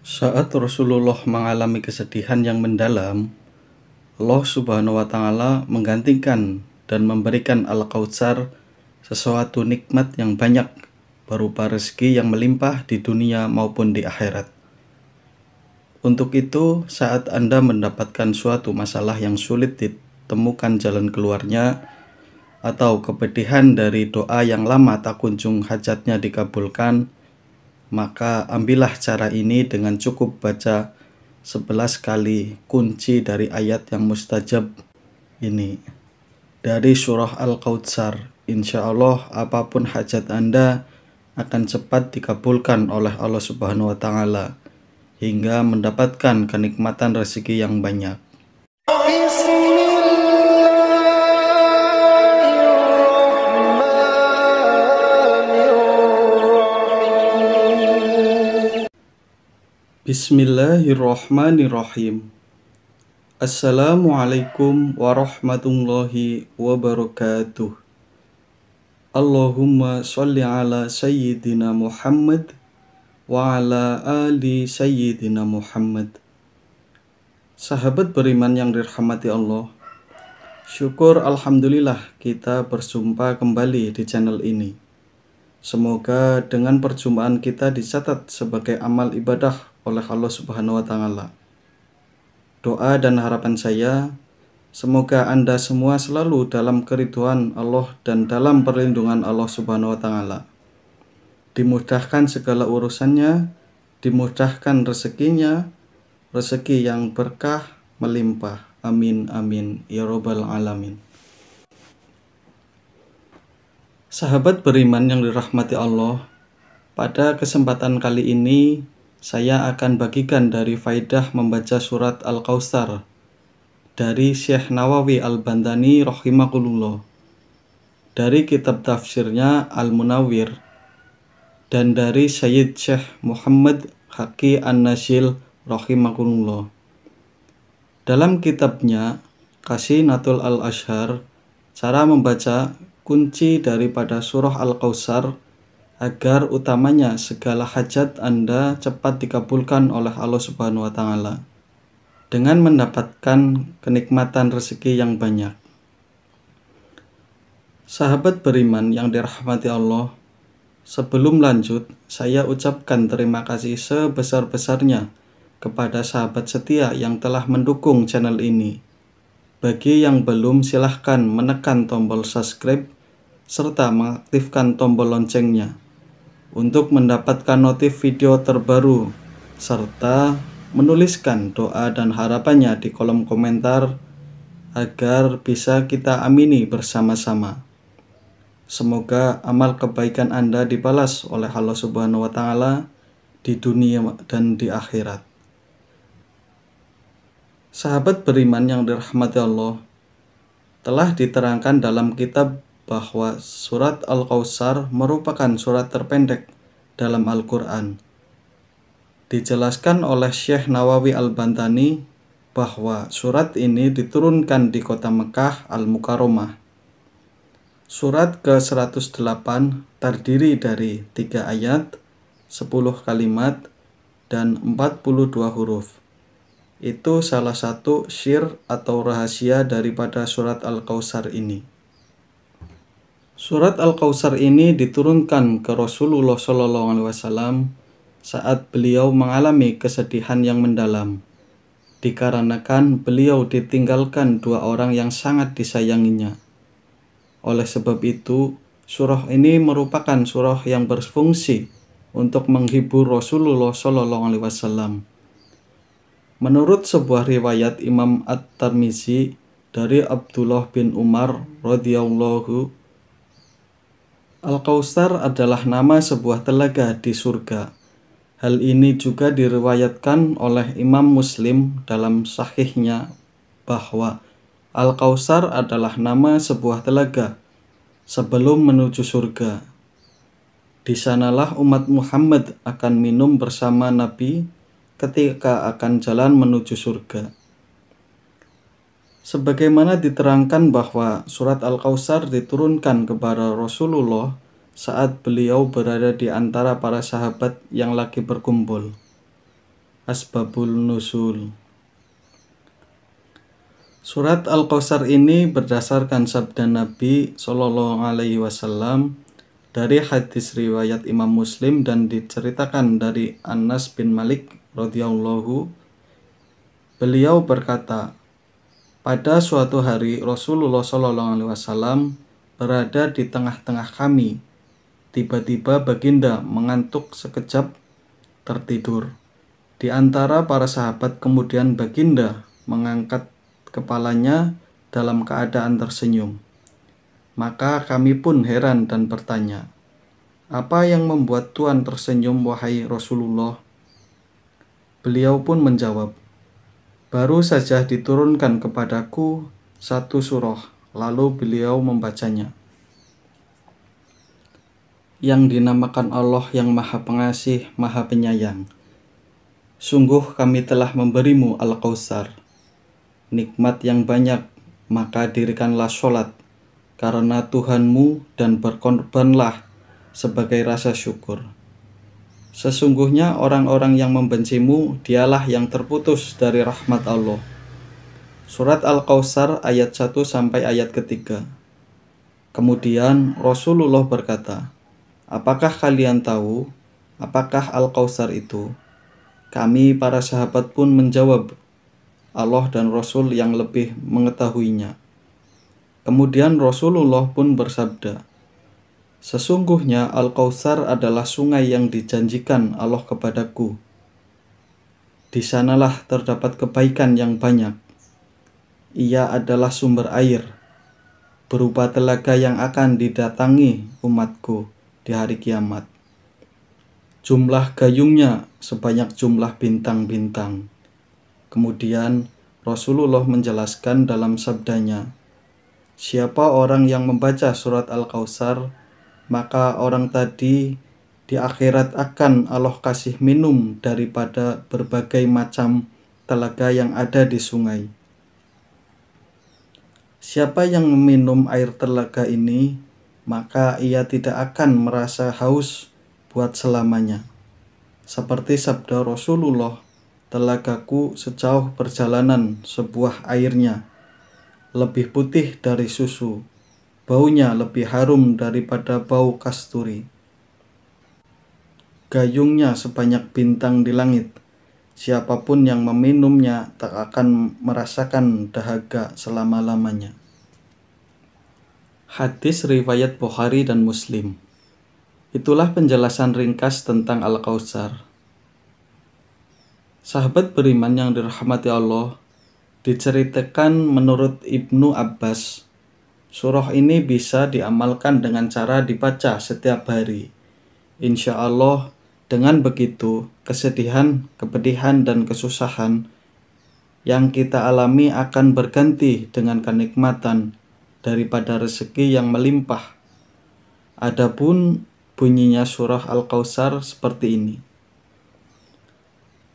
Saat Rasulullah mengalami kesedihan yang mendalam, Allah Subhanahu wa Ta'ala menggantikan dan memberikan Al-Kautsar sesuatu nikmat yang banyak, berupa rezeki yang melimpah di dunia maupun di akhirat. Untuk itu, saat Anda mendapatkan suatu masalah yang sulit ditemukan jalan keluarnya, atau kepedihan dari doa yang lama tak kunjung hajatnya dikabulkan, maka ambillah cara ini dengan cukup baca 11 kali kunci dari ayat yang mustajab ini dari surah Al-Kautsar. Insya Allah apapun hajat Anda akan cepat dikabulkan oleh Allah Subhanahu wa Ta'ala hingga mendapatkan kenikmatan rezeki yang banyak. Bismillahirrahmanirrahim. Assalamualaikum warahmatullahi wabarakatuh. Allahumma sholli ala Sayyidina Muhammad wa ala ali Sayyidina Muhammad. Sahabat beriman yang dirahmati Allah, syukur alhamdulillah kita berjumpa kembali di channel ini. Semoga dengan perjumpaan kita dicatat sebagai amal ibadah oleh Allah Subhanahu wa Ta'ala. Doa dan harapan saya, semoga Anda semua selalu dalam keridhaan Allah dan dalam perlindungan Allah Subhanahu wa Ta'ala. Dimudahkan segala urusannya, dimudahkan rezekinya, rezeki yang berkah melimpah. Amin amin ya robbal alamin. Sahabat beriman yang dirahmati Allah, pada kesempatan kali ini saya akan bagikan dari faidah membaca surat Al-Kautsar dari Syekh Nawawi Al-Bantani rahimahullah, dari kitab tafsirnya Al-Munawwir, dan dari Sayyid Syekh Muhammad Haqi An-Nasil rahimahullah. Dalam kitabnya Qasinatul Al-Ashhar, cara membaca kunci daripada surah Al-Kautsar agar utamanya segala hajat Anda cepat dikabulkan oleh Allah Subhanahu wa Ta'ala dengan mendapatkan kenikmatan rezeki yang banyak. Sahabat beriman yang dirahmati Allah, sebelum lanjut saya ucapkan terima kasih sebesar-besarnya kepada sahabat setia yang telah mendukung channel ini. Bagi yang belum, silahkan menekan tombol subscribe serta mengaktifkan tombol loncengnya untuk mendapatkan notif video terbaru, serta menuliskan doa dan harapannya di kolom komentar agar bisa kita amini bersama-sama. Semoga amal kebaikan Anda dibalas oleh Allah Subhanahu wa Ta'ala di dunia dan di akhirat. Sahabat beriman yang dirahmati Allah, telah diterangkan dalam kitab bahwa surat Al-Kautsar merupakan surat terpendek dalam Al-Quran. Dijelaskan oleh Syekh Nawawi Al-Bantani bahwa surat ini diturunkan di kota Mekah Al-Mukarramah. Surat ke-108 terdiri dari 3 ayat, 10 kalimat, dan 42 huruf. Itu salah satu sir atau rahasia daripada surat Al-Kautsar ini. Surat Al-Kautsar ini diturunkan ke Rasulullah SAW saat beliau mengalami kesedihan yang mendalam, dikarenakan beliau ditinggalkan 2 orang yang sangat disayanginya. Oleh sebab itu, surah ini merupakan surah yang berfungsi untuk menghibur Rasulullah SAW. Menurut sebuah riwayat Imam At-Tirmizi dari Abdullah bin Umar radhiyallahu, Al-Kautsar adalah nama sebuah telaga di surga. Hal ini juga diriwayatkan oleh Imam Muslim dalam sahihnya bahwa Al-Kautsar adalah nama sebuah telaga sebelum menuju surga. Di sanalah umat Muhammad akan minum bersama Nabi ketika akan jalan menuju surga. Sebagaimana diterangkan bahwa surat Al-Kautsar diturunkan kepada Rasulullah saat beliau berada di antara para sahabat yang lagi berkumpul. Asbabul Nuzul. Surat Al-Kautsar ini berdasarkan sabda Nabi Shallallahu Alaihi Wasallam dari hadis riwayat Imam Muslim dan diceritakan dari Anas bin Malik radhiyallahu. Beliau berkata, pada suatu hari Rasulullah Shallallahu Alaihi Wasallam berada di tengah-tengah kami. Tiba-tiba baginda mengantuk sekejap tertidur. Di antara para sahabat kemudian baginda mengangkat kepalanya dalam keadaan tersenyum. Maka kami pun heran dan bertanya, apa yang membuat Tuhan tersenyum wahai Rasulullah? Beliau pun menjawab, baru saja diturunkan kepadaku satu surah, lalu beliau membacanya. Yang dinamakan Allah yang Maha Pengasih, Maha Penyayang. Sungguh kami telah memberimu Al-Kautsar, nikmat yang banyak, maka dirikanlah sholat karena Tuhanmu dan berkorbanlah sebagai rasa syukur. Sesungguhnya orang-orang yang membencimu dialah yang terputus dari rahmat Allah. Surat Al-Kautsar ayat 1 sampai ayat ketiga. Kemudian Rasulullah berkata, apakah kalian tahu apakah Al-Kautsar itu? Kami para sahabat pun menjawab, Allah dan Rasul yang lebih mengetahuinya. Kemudian Rasulullah pun bersabda, sesungguhnya Al-Kautsar adalah sungai yang dijanjikan Allah kepadaku. Di sanalah terdapat kebaikan yang banyak. Ia adalah sumber air, berupa telaga yang akan didatangi umatku di hari kiamat. Jumlah gayungnya sebanyak jumlah bintang-bintang. Kemudian Rasulullah menjelaskan dalam sabdanya, siapa orang yang membaca surat Al-Kautsar, maka orang tadi di akhirat akan Allah kasih minum daripada berbagai macam telaga yang ada di sungai. Siapa yang meminum air telaga ini, maka ia tidak akan merasa haus buat selamanya. Seperti sabda Rasulullah, telagaku sejauh perjalanan sebuah airnya lebih putih dari susu, baunya lebih harum daripada bau kasturi. Gayungnya sebanyak bintang di langit. Siapapun yang meminumnya tak akan merasakan dahaga selama-lamanya. Hadis riwayat Bukhari dan Muslim. Itulah penjelasan ringkas tentang Al-Kautsar. Sahabat beriman yang dirahmati Allah, diceritakan menurut Ibnu Abbas, surah ini bisa diamalkan dengan cara dibaca setiap hari. Insya Allah, dengan begitu, kesedihan, kepedihan, dan kesusahan yang kita alami akan berganti dengan kenikmatan daripada rezeki yang melimpah. Adapun bunyinya surah Al-Kautsar seperti ini.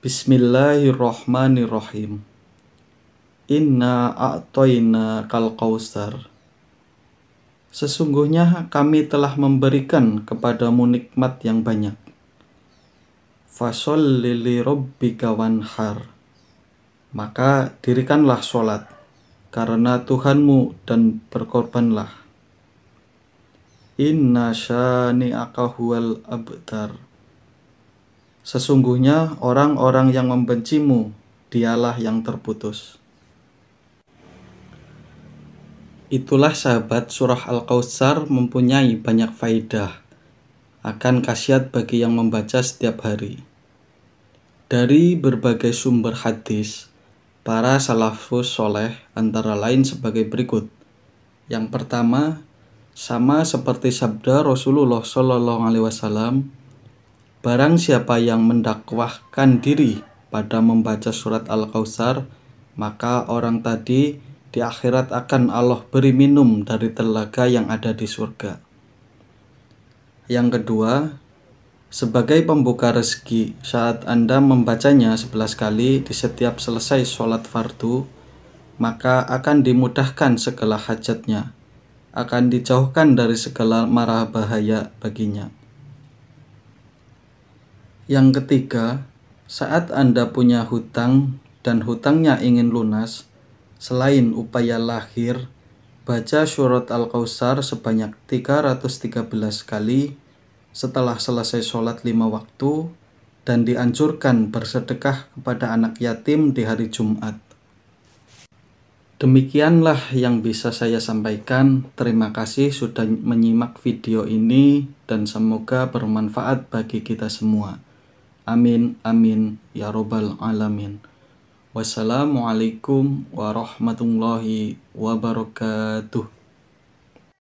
Bismillahirrahmanirrahim. Inna a'toina kal kautsar. Sesungguhnya kami telah memberikan kepadamu nikmat yang banyak. Fasholli li rabbika wanhar. Maka dirikanlah sholat karena Tuhanmu dan berkorbanlah. Inna syani'aka huwal abtar. Sesungguhnya orang-orang yang membencimu dialah yang terputus. Itulah sahabat, surah Al-Kautsar mempunyai banyak faidah, akan khasiat bagi yang membaca setiap hari. Dari berbagai sumber hadis, para salafus soleh antara lain sebagai berikut. Yang pertama, sama seperti sabda Rasulullah Shallallahu Alaihi Wasallam, barang siapa yang mendakwahkan diri pada membaca surat Al-Kautsar, maka orang tadi di akhirat akan Allah beri minum dari telaga yang ada di surga. Yang kedua, sebagai pembuka rezeki saat Anda membacanya 11 kali di setiap selesai sholat fardu, maka akan dimudahkan segala hajatnya, akan dijauhkan dari segala mara bahaya baginya. Yang ketiga, Saat Anda punya hutang dan hutangnya ingin lunas, selain upaya lahir, baca surat Al-Kautsar sebanyak 313 kali setelah selesai sholat 5 waktu, dan dianjurkan bersedekah kepada anak yatim di hari Jumat. Demikianlah yang bisa saya sampaikan. Terima kasih sudah menyimak video ini dan semoga bermanfaat bagi kita semua. Amin, amin, ya robbal alamin. Wassalamualaikum warahmatullahi wabarakatuh.